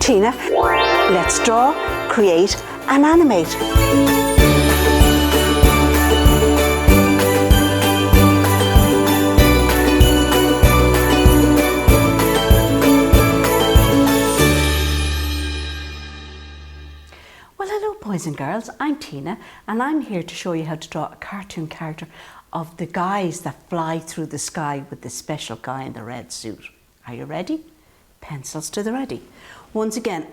Tina. Let's draw, create and animate. Well, hello boys and girls, I'm Tina and I'm here to show you how to draw a cartoon character of the guys that fly through the sky with this special guy in the red suit. Are you ready? Pencils to the ready. Once again,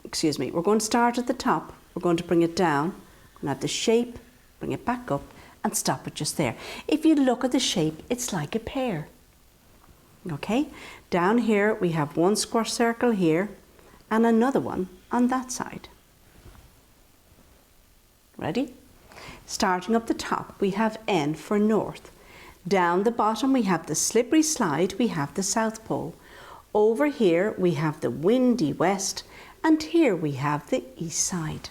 excuse me, we're going to start at the top, we're going to bring it down, we're going to have the shape, bring it back up and stop it just there. If you look at the shape, it's like a pear. Okay, down here we have one square circle here and another one on that side. Ready? Starting up the top, we have N for north. Down the bottom, we have the slippery slide, we have the South Pole. Over here, we have the windy west, and here we have the east side.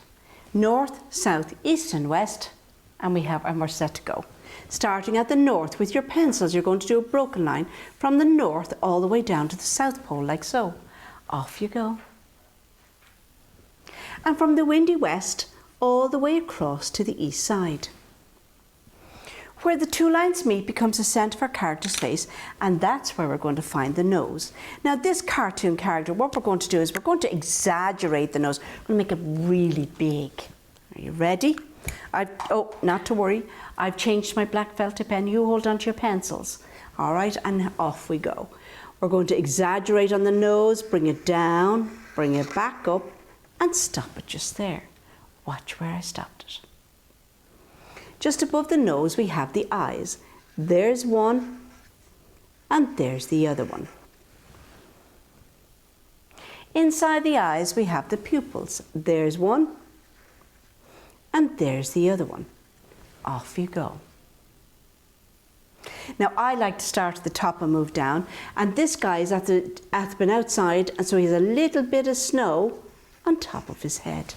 North, south, east and west, and we're set to go. Starting at the north with your pencils, you're going to do a broken line from the north all the way down to the South Pole, like so. Off you go. And from the windy west, all the way across to the east side. Where the two lines meet becomes the centre of our character's face, and that's where we're going to find the nose. Now this cartoon character, what we're going to do is we're going to exaggerate the nose. We're going to make it really big. Are you ready? Oh, not to worry, I've changed my black felt tip pen. You hold on to your pencils. All right, and off we go. We're going to exaggerate on the nose, bring it down, bring it back up, and stop it just there. Watch where I stopped it. Just above the nose we have the eyes. There's one and there's the other one. Inside the eyes we have the pupils. There's one and there's the other one. Off you go. Now I like to start at the top and move down, and this guy is been outside, and so he has a little bit of snow on top of his head.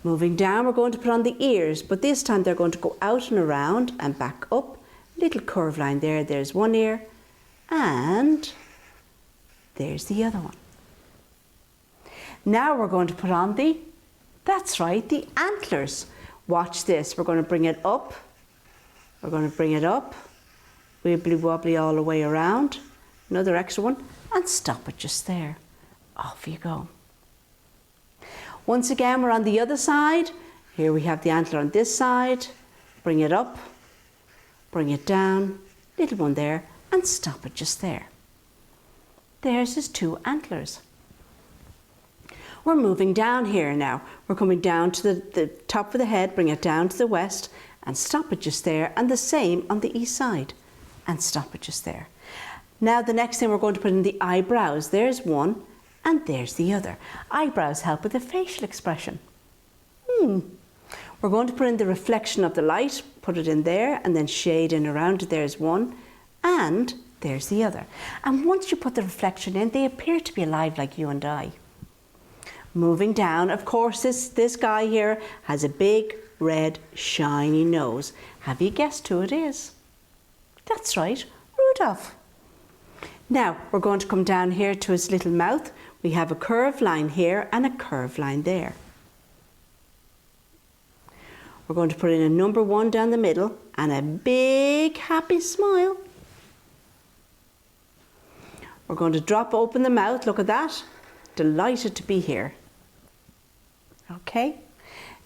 Moving down, we're going to put on the ears, but this time they're going to go out and around and back up. Little curved line there, there's one ear, and there's the other one. Now we're going to put on that's right, the antlers. Watch this, we're going to bring it up, we're going to bring it up, wibbly wobbly all the way around, another extra one, and stop it just there. Off you go. Once again, we're on the other side. Here we have the antler on this side. Bring it up, bring it down, little one there, and stop it just there. There's his two antlers. We're moving down here now. We're coming down to the top of the head, bring it down to the west, and stop it just there, and the same on the east side, and stop it just there. Now the next thing we're going to put in the eyebrows. There's one, and there's the other. Eyebrows help with the facial expression. We're going to put in the reflection of the light, put it in there, and then shade in around it. There's one, and there's the other. And once you put the reflection in, they appear to be alive like you and I. Moving down, of course, this guy here has a big, red, shiny nose. Have you guessed who it is? That's right, Rudolph. Now, we're going to come down here to his little mouth. We have a curved line here and a curved line there. We're going to put in a number 1 down the middle and a big happy smile. We're going to drop open the mouth, look at that. Delighted to be here. Okay,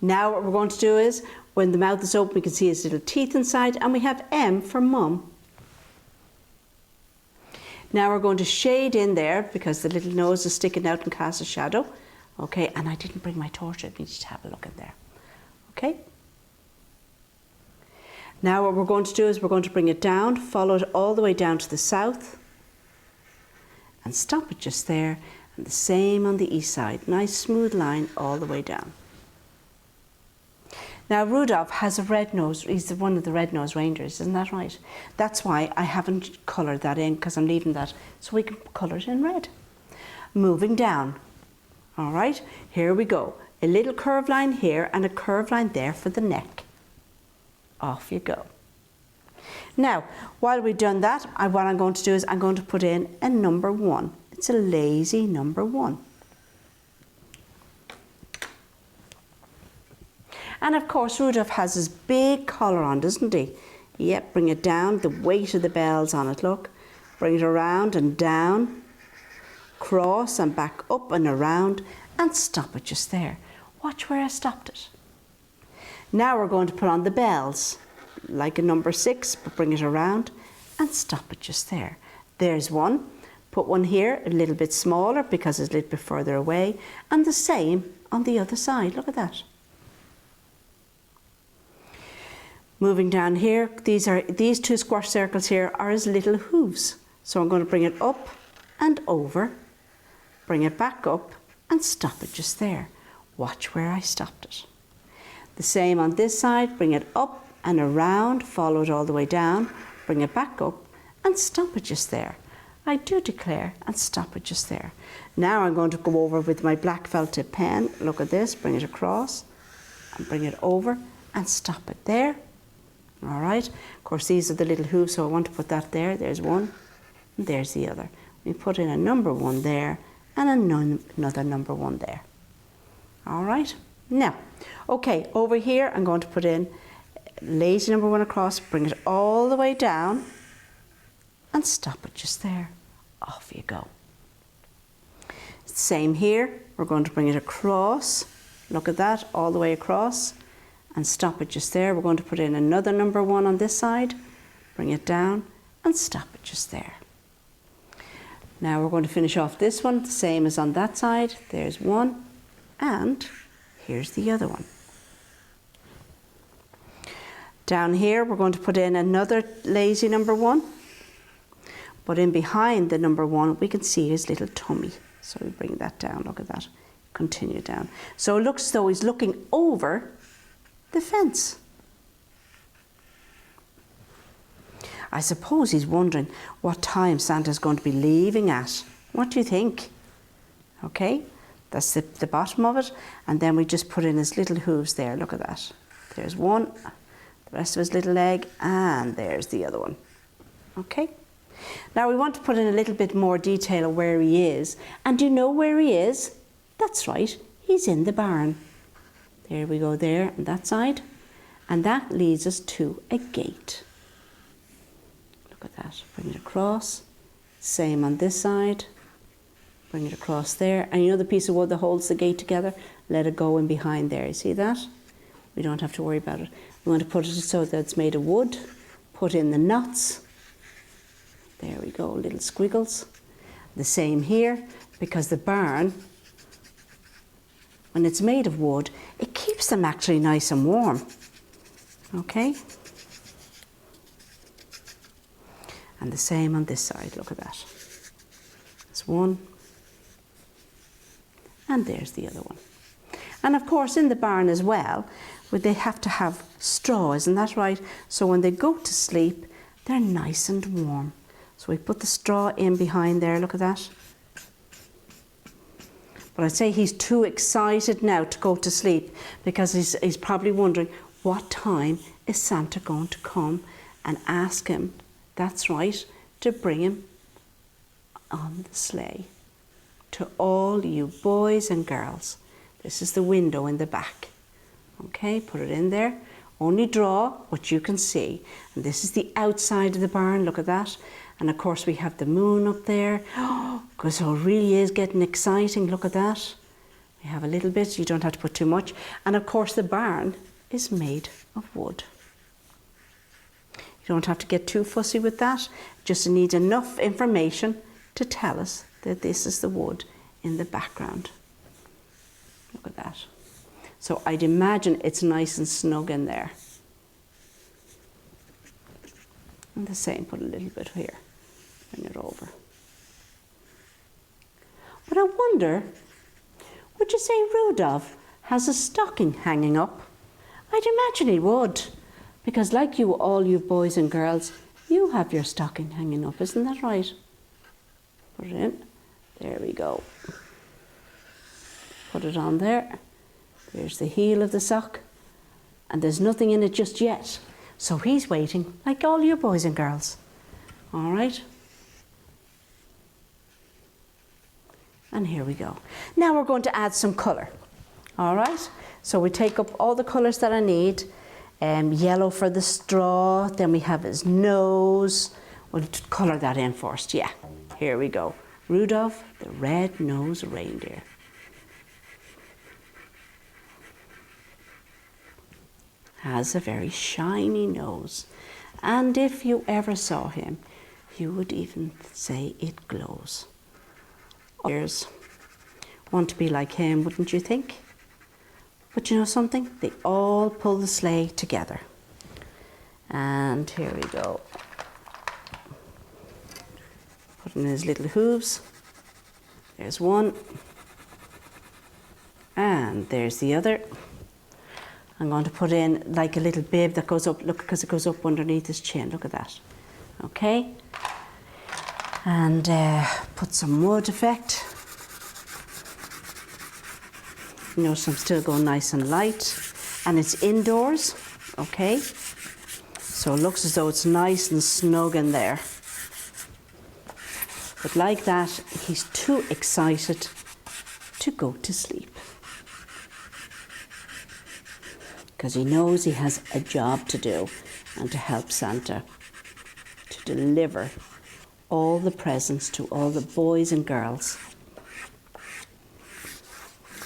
now what we're going to do is, when the mouth is open, we can see his little teeth inside, and we have M for mum. Now we're going to shade in there because the little nose is sticking out and cast a shadow. Okay, and I didn't bring my torch, I need you to have a look in there. Okay. Now what we're going to do is we're going to bring it down, follow it all the way down to the south, and stop it just there, and the same on the east side. Nice smooth line all the way down. Now Rudolph has a red nose, he's one of the red-nosed reindeers, isn't that right? That's why I haven't coloured that in, because I'm leaving that so we can colour it in red. Moving down, all right, here we go. A little curved line here and a curved line there for the neck. Off you go. Now, while we've done that, what I'm going to do is I'm going to put in a number 1 It's a lazy number 1. And of course, Rudolph has his big collar on, doesn't he? Yep, bring it down, the weight of the bells on it, look. Bring it around and down, cross and back up and around, and stop it just there. Watch where I stopped it. Now we're going to put on the bells, like a number 6, but bring it around and stop it just there. There's one. Put one here, a little bit smaller because it's a little bit further away, and the same on the other side. Look at that. Moving down here, these 2 square circles here are his little hooves. So I'm going to bring it up and over, bring it back up and stop it just there. Watch where I stopped it. The same on this side, bring it up and around, follow it all the way down, bring it back up and stop it just there. I do declare, and stop it just there. Now I'm going to go over with my black felt tip pen. Look at this, bring it across and bring it over and stop it there. All right, of course these are the little hooves, so I want to put that there. There's one, and there's the other. We put in a number 1 there and another number 1 there. All right, now, okay, over here I'm going to put in lazy number 1 across, bring it all the way down and stop it just there. Off you go. Same here, we're going to bring it across. Look at that, all the way across. And stop it just there. We're going to put in another number 1 on this side, bring it down and stop it just there. Now we're going to finish off this one, the same as on that side. There's one, and here's the other one. Down here we're going to put in another lazy number 1, but in behind the number 1 we can see his little tummy. So we bring that down, look at that, continue down. So it looks as though he's looking over the fence. I suppose he's wondering what time Santa's going to be leaving at. What do you think? Okay, that's the bottom of it, and then we just put in his little hooves there. Look at that. There's one, the rest of his little leg, and there's the other one. Okay, now we want to put in a little bit more detail of where he is. And do you know where he is? That's right, he's in the barn. There we go there on that side, and that leads us to a gate. Look at that, bring it across, same on this side, bring it across there, and you know the piece of wood that holds the gate together? Let it go in behind there, you see that? We don't have to worry about it. We want to put it so that it's made of wood, put in the knots, there we go, little squiggles. The same here, because the barn, when it's made of wood, it keeps them actually nice and warm. Okay? And the same on this side, look at that. There's one, and there's the other one. And of course in the barn as well, they have to have straw, isn't that right? So when they go to sleep, they're nice and warm. So we put the straw in behind there, look at that. But I'd say he's too excited now to go to sleep, because he's probably wondering what time is Santa going to come and ask him, that's right, to bring him on the sleigh. To all you boys and girls. This is the window in the back. Okay, put it in there. Only draw what you can see. And this is the outside of the barn, look at that. And of course we have the moon up there. Oh, because it really is getting exciting, look at that. We have a little bit, you don't have to put too much. And of course the barn is made of wood. You don't have to get too fussy with that. Just need enough information to tell us that this is the wood in the background. Look at that. So I'd imagine it's nice and snug in there. And the same, put a little bit here. Bring it over. But I wonder, would you say Rudolph has a stocking hanging up? I'd imagine he would, because like you, all you boys and girls, you have your stocking hanging up, isn't that right? Put it in. There we go. Put it on there. There's the heel of the sock, and there's nothing in it just yet. So he's waiting, like all you boys and girls. All right. And here we go. Now we're going to add some colour. All right, so we take up all the colours that I need. Yellow for the straw, then we have his nose. We'll colour that in first, yeah. Here we go. Rudolph the red-nosed reindeer. Has a very shiny nose, and if you ever saw him, you would even say it glows. Others want to be like him, wouldn't you think? But you know something? They all pull the sleigh together. And here we go. Put in his little hooves. There's one. And there's the other. I'm going to put in like a little bib that goes up, look, because it goes up underneath his chin. Look at that. Okay. And put some wood effect. Notice I'm still going nice and light. And it's indoors, okay? So it looks as though it's nice and snug in there. But like that, he's too excited to go to sleep. Because he knows he has a job to do and to help Santa to deliver all the presents to all the boys and girls.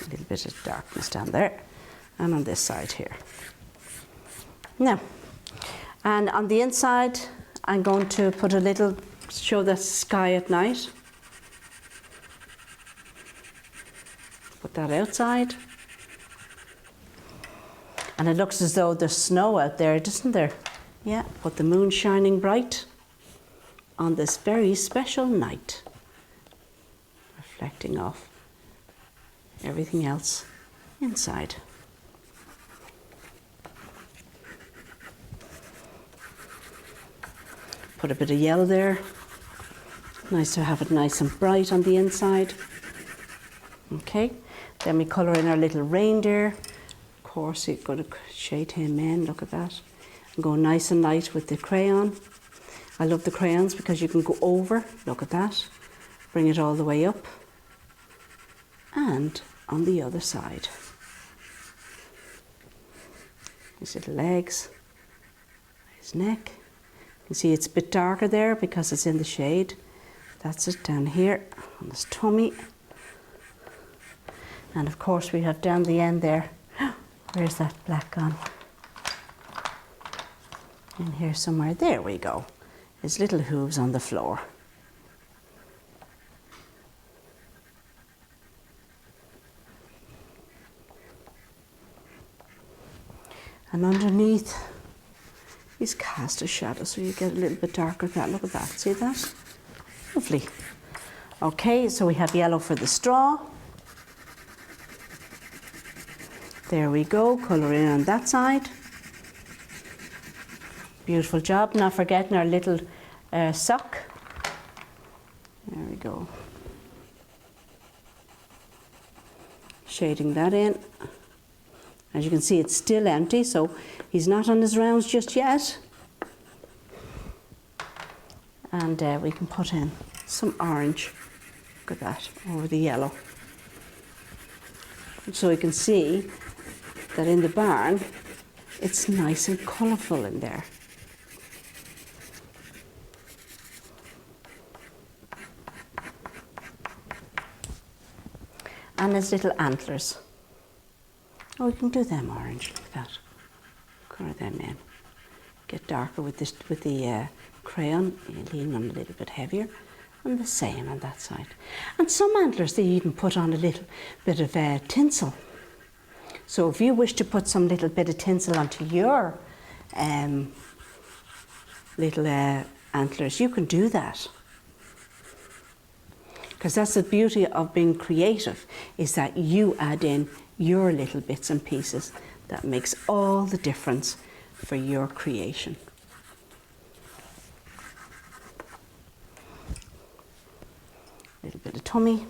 A little bit of darkness down there and on this side here. Now, and on the inside, I'm going to put a little, show the sky at night. Put that outside. And it looks as though there's snow out there, doesn't there? Yeah, but the moon shining bright on this very special night, reflecting off everything else inside. Put a bit of yellow there. Nice to have it nice and bright on the inside. Okay, then we colour in our little reindeer. Of course, you've got to shade him in, look at that. And go nice and light with the crayon. I love the crayons because you can go over, look at that. Bring it all the way up. And on the other side. His little legs, his neck. You can see it's a bit darker there because it's in the shade. That's it down here on his tummy. And of course we have down the end there. Where's that black gone? In here somewhere. There we go. His little hooves on the floor. And underneath, he's cast a shadow, so you get a little bit darker with that. Look at that, see that? Lovely. Okay, so we have yellow for the straw. There we go, colour in on that side. Beautiful job, not forgetting our little sock. There we go. Shading that in. As you can see, it's still empty, so he's not on his rounds just yet. And we can put in some orange, look at that, over the yellow. So you can see that in the barn, it's nice and colourful in there. And his little antlers. Oh, we can do them orange, look at that. Colour them in. Get darker with this, with the crayon, you lean on a little bit heavier, and the same on that side. And some antlers, they even put on a little bit of tinsel. So if you wish to put some little bit of tinsel onto your little antlers, you can do that. Because that's the beauty of being creative, is that you add in your little bits and pieces that makes all the difference for your creation. A little bit of tummy,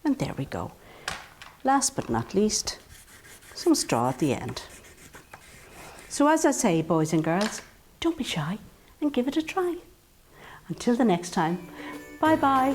and there we go. Last but not least, some straw at the end. So as I say, boys and girls, don't be shy and give it a try. Until the next time, bye bye.